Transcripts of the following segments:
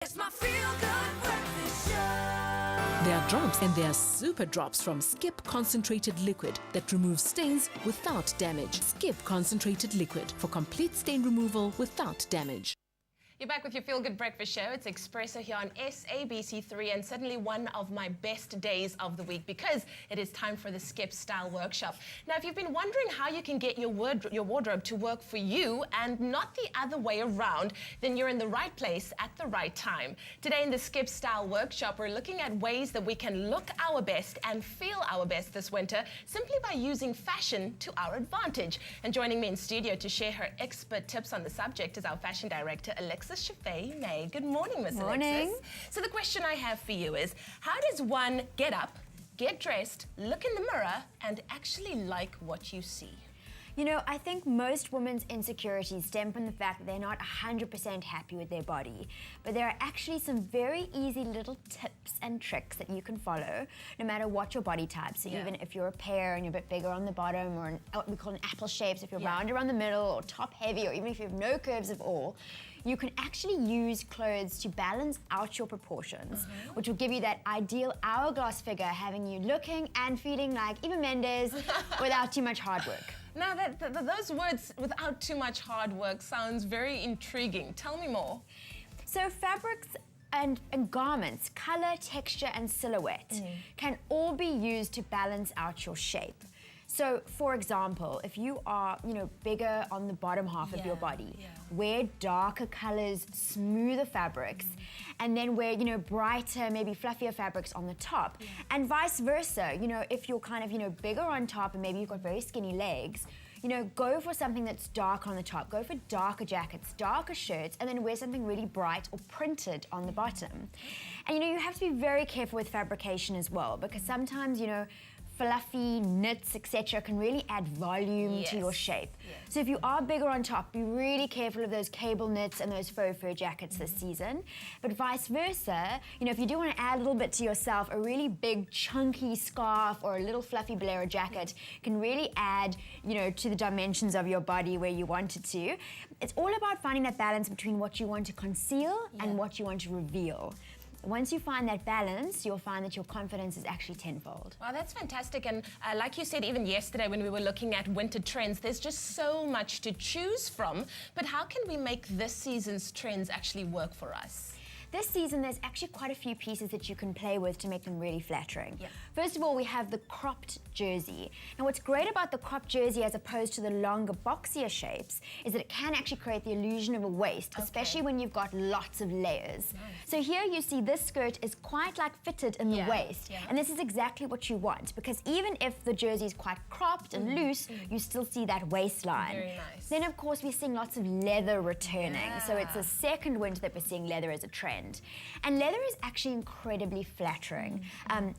It's my feel-good breakfast show. There are drops and there are super drops from Skip Concentrated Liquid that removes stains without damage. Skip Concentrated Liquid for complete stain removal without damage. You're back with your Feel Good Breakfast Show. It's Expresso here on SABC3, and certainly one of my best days of the week because it is time for the Skip Style Workshop. Now, if you've been wondering how you can get your wardrobe to work for you and not the other way around, then you're in the right place at the right time. Today in the Skip Style Workshop, we're looking at ways that we can look our best and feel our best this winter simply by using fashion to our advantage. And joining me in studio to share her expert tips on the subject is our fashion director, Alexis May. Good morning, Miss Morning. Alexis. So the question I have for you is, how does one get up, get dressed, look in the mirror, and actually like what you see? You know, I think most women's insecurities stem from the fact that they're not 100% happy with their body. But there are actually some very easy little tips and tricks that you can follow, no matter what your body type. So even if you're a pear and you're a bit bigger on the bottom, or what we call an apple shape, so if you're round around the middle, or top heavy, or even if you have no curves at all, you can actually use clothes to balance out your proportions, which will give you that ideal hourglass figure, having you looking and feeling like Eva Mendes without too much hard work. Now, those words, without too much hard work, sounds very intriguing. Tell me more. So fabrics and garments, color, texture, and silhouette can all be used to balance out your shape. So, for example, if you are, bigger on the bottom half of your body, wear darker colors, smoother fabrics, and then wear, brighter, maybe fluffier fabrics on the top. And vice versa, if you're kind of, bigger on top and maybe you've got very skinny legs, go for something that's dark on the top. Go for darker jackets, darker shirts, and then wear something really bright or printed on the bottom. And, you have to be very careful with fabrication as well, because sometimes, fluffy knits, etc., can really add volume to your shape. So if you are bigger on top, be really careful of those cable knits and those faux fur jackets this season. But vice versa, if you do want to add a little bit to yourself, a really big chunky scarf or a little fluffy bolero jacket can really add, to the dimensions of your body where you want it to. It's all about finding that balance between what you want to conceal and what you want to reveal. Once you find that balance, you'll find that your confidence is actually tenfold. Wow, that's fantastic. And like you said, even yesterday when we were looking at winter trends, there's just so much to choose from. But how can we make this season's trends actually work for us? This season, there's actually quite a few pieces that you can play with to make them really flattering. First of all, we have the cropped jersey. Now, what's great about the cropped jersey as opposed to the longer, boxier shapes is that it can actually create the illusion of a waist, especially when you've got lots of layers. So here you see this skirt is quite like fitted in the waist. And this is exactly what you want, because even if the jersey is quite cropped and loose, you still see that waistline. Very nice. Then, of course, we're seeing lots of leather returning. So it's the second winter that we're seeing leather as a trend. And leather is actually incredibly flattering.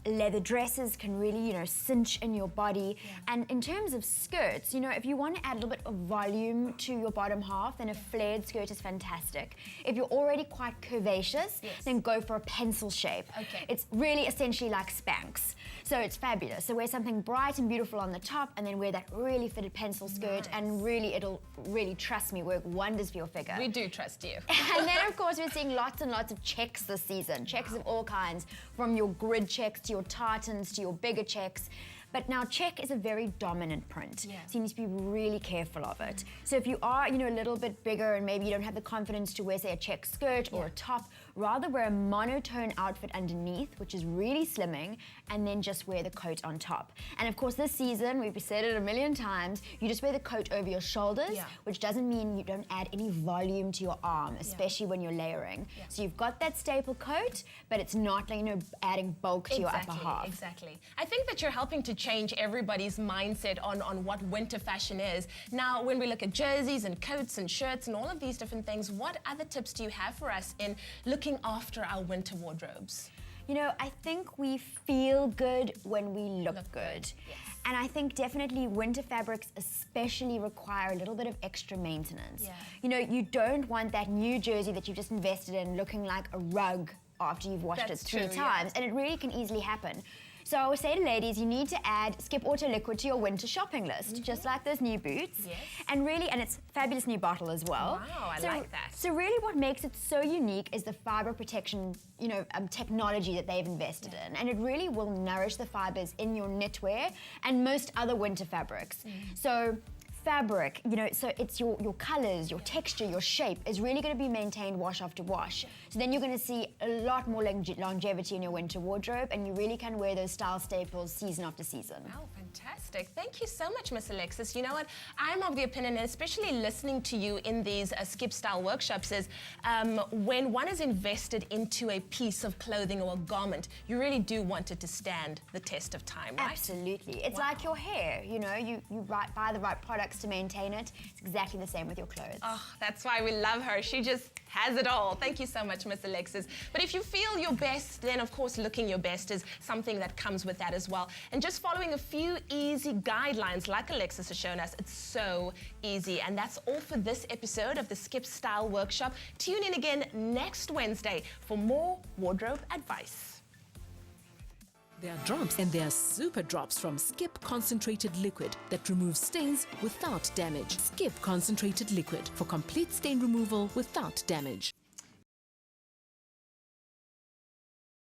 Leather dresses can really, cinch in your body. And in terms of skirts, if you want to add a little bit of volume to your bottom half, then a flared skirt is fantastic. If you're already quite curvaceous, then go for a pencil shape. It's really essentially like Spanx. So it's fabulous. So wear something bright and beautiful on the top, and then wear that really fitted pencil skirt, and really, it'll really, trust me, work wonders for your figure. We do trust you. And then, of course, we're seeing lots and lots of checks this season. Checks of all kinds, from your grid checks to your tartans to your bigger checks. But now check is a very dominant print, so you need to be really careful of it. So if you are, a little bit bigger and maybe you don't have the confidence to wear, say, a check skirt or a top, rather wear a monotone outfit underneath, which is really slimming, and then just wear the coat on top. And of course, this season, we've said it a million times, you just wear the coat over your shoulders, which doesn't mean you don't add any volume to your arm, especially when you're layering. So you've got that staple coat, but it's not like, adding bulk to your upper half. Exactly. I think that you're helping to change everybody's mindset on what winter fashion is. Now, when we look at jerseys and coats and shirts and all of these different things, what other tips do you have for us in looking after our winter wardrobes? I think we feel good when we look good. And I think definitely winter fabrics especially require a little bit of extra maintenance. You don't want that new jersey that you've just invested in looking like a rug after you've washed it three times. And it really can easily happen. So I would say to ladies, you need to add Skip Auto Liquid to your winter shopping list, just like those new boots. Yes. And really, and it's a fabulous new bottle as well. Wow, I like that. So really what makes it so unique is the fiber protection, technology that they've invested in. And it really will nourish the fibers in your knitwear and most other winter fabrics. So fabric, so it's your colors, your texture, your shape is really going to be maintained wash after wash. So then you're going to see a lot more longevity in your winter wardrobe, and you really can wear those style staples season after season. Oh, fantastic. Thank you so much, Miss Alexis. You know what? I'm of the opinion, and especially listening to you in these Skip Style workshops, is when one is invested into a piece of clothing or a garment, you really do want it to stand the test of time, right? Absolutely. It's like your hair, you buy the right products to maintain it. It's exactly the same with your clothes. Oh, that's why we love her. She just has it all. Thank you so much, Miss Alexis. But if you feel your best, then of course looking your best is something that comes with that as well. And just following a few easy guidelines like Alexis has shown us, it's so easy. And that's all for this episode of the Skip Style Workshop. Tune in again next Wednesday for more wardrobe advice. There are drops and there are super drops from Skip Concentrated Liquid that removes stains without damage. Skip Concentrated Liquid for complete stain removal without damage.